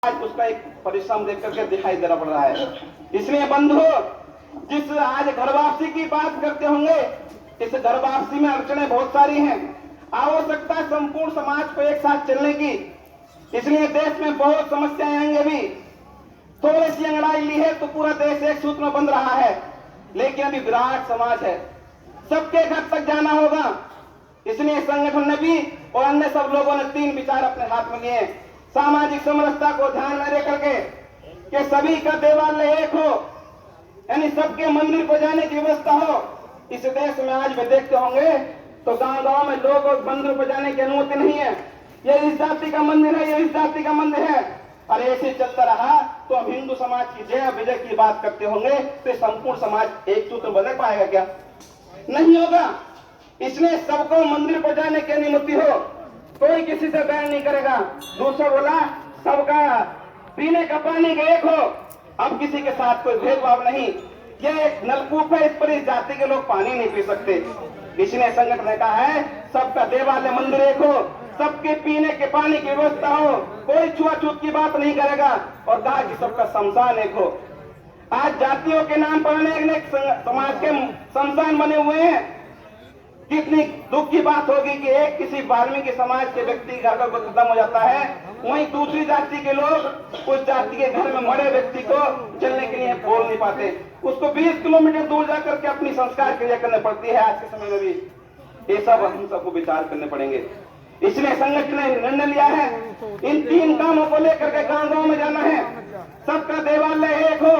आज उसका एक परिश्रम देख करके दिखाई देना पड़ रहा है। इसलिए बंधु, जिस आज घर वापसी की बात करते होंगे, इस घर वापसी में अड़चने बहुत सारी हैं। आवश्यकता है संपूर्ण समाज को एक साथ चलने की। इसलिए देश में बहुत समस्याएं आएंगी। अभी थोड़ी सी अंगड़ाई ली है तो पूरा देश एक सूत्र में बंध रहा है, लेकिन अभी विराट समाज है, सबके घर तक जाना होगा। इसलिए संगठन ने भी और अन्य सब लोगों ने 3 विचार अपने हाथ में लिए। सामाजिक समरसता को ध्यान में रख करके कि सभी का देवालय एक हो, यानी सबके मंदिर को जाने की व्यवस्था हो। इस देश में आज भी देखते होंगे तो गांव गांव में लोग मंदिर को जाने की अनुमति नहीं है। ये इस जाति का मंदिर है, ये इस जाति का मंदिर है। और ऐसे चलता रहा तो हम हिंदू समाज की जय विजय की बात करते होंगे तो संपूर्ण समाज एक सूत्र बन पाएगा क्या? नहीं होगा। इसलिए सबको मंदिर को जाने की अनुमति हो, कोई किसी से बैन नहीं करेगा। दूसरा बोला सबका पीने का पानी एक हो, अब किसी के साथ कोई भेदभाव नहीं। यह एक नलकूप है, इस पर इस जाति के लोग पानी नहीं पी सकते। इसलिए संगठन ने कहा है सबका देवालय मंदिर एक हो, सबके पीने के पानी की व्यवस्था हो, कोई छुआछूत की बात नहीं करेगा। और कहा कि सबका शमशान एक हो। आज जातियों के नाम पर अनेक समाज के शमशान बने हुए हैं। कितनी दुख की बात होगी कि एक किसी वाल्मीकि समाज के व्यक्ति घर का खत्म हो जाता है, वहीं दूसरी जाति के लोग उस जाति के घर में मरे व्यक्ति को चलने के लिए बोल नहीं पाते, उसको 20 किलोमीटर दूर जाकर के अपनी संस्कार क्रिया करनी पड़ती है। आज के समय में भी ये सब हम सबको विचार करने पड़ेंगे। इसलिए संगठन ने निर्णय लिया है इन 3 कामों को लेकर के गांव गांव में जाना है। सबका देवालय एक हो,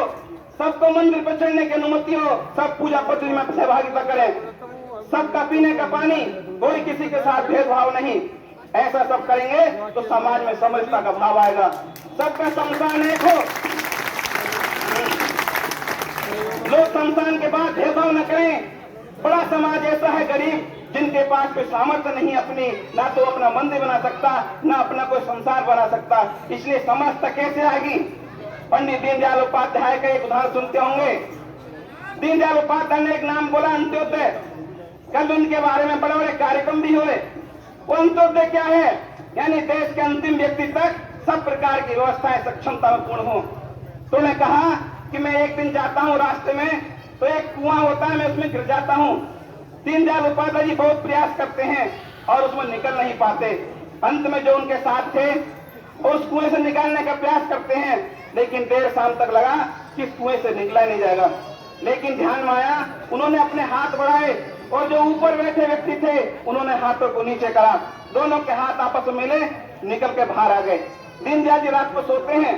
सबको मंदिर पर चढ़ने की अनुमति हो, सब पूजा पद्धति में सहभागिता करें, सबका पीने का पानी, कोई किसी के साथ भेदभाव नहीं। ऐसा सब करेंगे तो समाज में समरसता का भाव आएगा। सबका शमशान एक हो, लोग शमशान के बाद भेदभाव न करें। बड़ा समाज ऐसा है गरीब जिनके पास कोई सामर्थ्य नहीं, अपनी ना तो अपना मंदिर बना सकता, ना अपना कोई संसार बना सकता। इसलिए समरसता कैसे आएगी? पंडित दीनदयाल उपाध्याय का एक उदाहरण सुनते होंगे। दीनदयाल उपाध्याय ने एक नाम बोला अंत्योदय। कल उनके बारे में बड़े बड़े कार्यक्रम भी हुए। वो अंत्योदय क्या है? यानी देश के अंतिम व्यक्ति तक सब प्रकार की व्यवस्थाएं सक्षमता में पूर्ण हो। तो उन्होंने कहा कि मैं एक दिन जाता हूँ रास्ते में तो एक कुआं होता है, मैं उसमें गिर जाता हूँ। दीनदयाल उपाध्याय जी बहुत प्रयास करते हैं और उसमें निकल नहीं पाते। अंत में जो उनके साथ थे उस कुएं से निकालने का प्रयास करते हैं, लेकिन देर शाम तक लगा कि इस कुएं से निकला नहीं जाएगा। लेकिन ध्यान में आया, उन्होंने अपने हाथ बढ़ाए और जो ऊपर बैठे व्यक्ति थे उन्होंने हाथों को नीचे करा, दोनों के हाथ आपस में मिले, निकल के बाहर आ गए। दीनदयाल जी रात को सोते हैं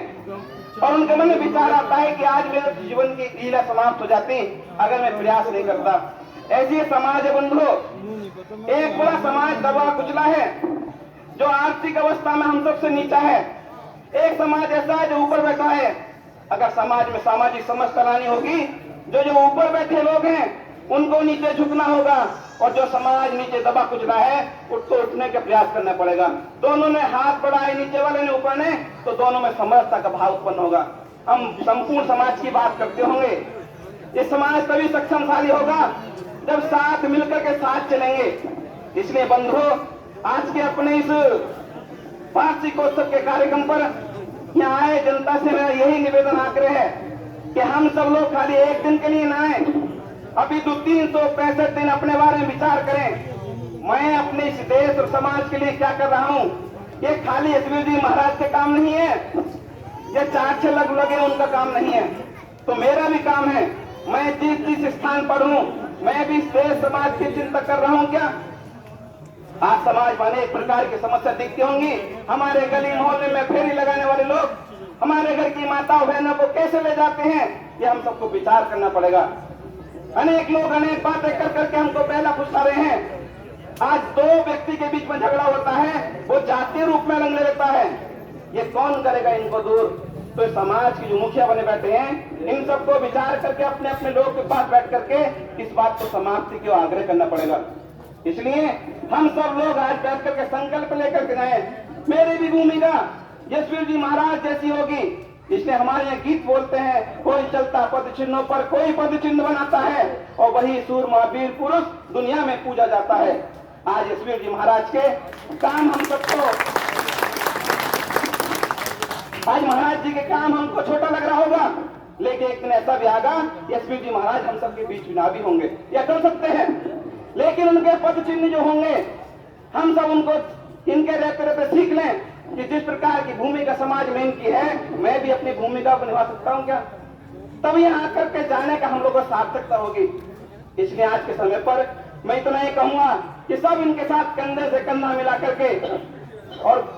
और उनके मन में विचार आता है कि आज मेरे जीवन की लीला समाप्त हो जाती अगर मैं प्रयास नहीं करता। ऐसी समाज है बंधुओं, एक बड़ा समाज दबा कुचला है जो आर्थिक अवस्था में हम सबसे नीचा है। एक समाज ऐसा है जो ऊपर बैठा है। अगर समाज में सामाजिक समरसता लानी होगी, जो ऊपर बैठे लोग हैं उनको नीचे झुकना होगा, और जो समाज नीचे दबा कुचला है उसको उठने का प्रयास करना पड़ेगा। दोनों ने हाथ बढ़ाए, नीचे वाले ने ऊपर ने, तो दोनों में समरसता का भाव उत्पन्न होगा। हम संपूर्ण समाज की बात करते होंगे। ये समाज तभी सक्षमशाली होगा जब साथ मिलकर के साथ चलेंगे। इसलिए बंधुओं, आज के अपने इस वार्षिकोत्सव के कार्यक्रम पर यहाँ आए जनता से मेरा यही निवेदन आग्रह है कि हम सब लोग खाली एक दिन के लिए ना आए, अभी 365 दिन अपने बारे में विचार करें। मैं अपने इस देश और समाज के लिए क्या कर रहा हूँ? ये खाली यशवीर जी महाराज के काम नहीं है, ये 4-6 लोग लगे उनका काम नहीं है, तो मेरा भी काम है। मैं जिस स्थान पर हूँ मैं भी इस देश समाज की चिंता कर रहा हूँ। क्या आज समाज में अनेक प्रकार की समस्या दिखती होंगी। हमारे गली मोहल्ले में फेरी लगाने वाले लोग हमारे घर की माताओं बहनों को कैसे ले जाते हैं, ये हम सबको विचार करना पड़ेगा। अनेक लोग अनेक बातें कर करके हमको पहला फुसला रहे हैं। आज 2 व्यक्ति के बीच में झगड़ा होता है, वो जातीय रूप में रंग ले लेता है। ये कौन करेगा इनको दूर? तो समाज के जो मुखिया बने बैठे हैं, इन सबको विचार करके अपने अपने लोग के पास बैठ करके इस बात को समाप्ति की आग्रह करना पड़ेगा। इसलिए हम सब लोग आज बैठ करके संकल्प लेकर के जाए, मेरी भी भूमिका यशवीर जी महाराज जैसी होगी। इसलिए हमारे यहाँ गीत बोलते हैं, कोई चलता पद चिन्हों पर, कोई पद चिन्ह बनाता है, और वही सूरमा वीर पुरुष दुनिया में पूजा जाता है। आज यशवीर जी महाराज के काम हम सबको आज महाराज जी के काम हमको छोटा लग रहा होगा, लेकिन एक दिन ऐसा भी आगा एसपी जी महाराज हम सबके बीच चुनावी होंगे या कर सकते हैं, लेकिन उनके पद चिन्ह जो होंगे हम सब उनको इनके रहते रहते सीख लें कि जिस प्रकार की भूमिका समाज में इनकी है, मैं भी अपनी भूमिका को निभा सकता हूं क्या, तब यहाँ आकर के जाने का हम लोग को सार्थकता होगी। इसलिए आज के समय पर मैं इतना ही कहूंगा कि सब इनके साथ कंधे से कंधा मिला करके और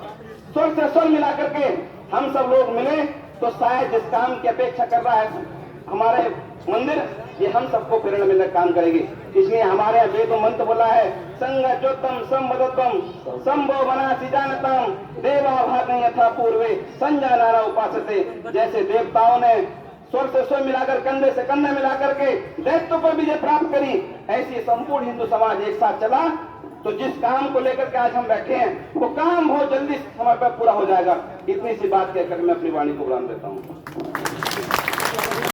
स्वर से स्वर मिला करके हम सब लोग मिले तो शायद जिस काम की अपेक्षा कर रहा है हमारे मंदिर, ये हम सबको प्रेरणा मिलकर काम करेगी। इसलिए हमारे यहाँ वेद मंत्र बोला है, संग ज्योतम संवदत्वम संभव बनासी जानतम देवा भाग यथा पूर्वे संजाना उपासते। जैसे देवताओं ने स्वर से स्वर मिलाकर कंधे से कंधे मिलाकर के दैत्यों पर विजय प्राप्त करी, ऐसी संपूर्ण हिंदू समाज एक साथ चला तो जिस काम को लेकर के आज हम बैठे हैं वो काम बहुत जल्दी समय पर पूरा हो जाएगा। इतनी सी बात कहकर मैं अपनी वाणी को विराम देता हूँ।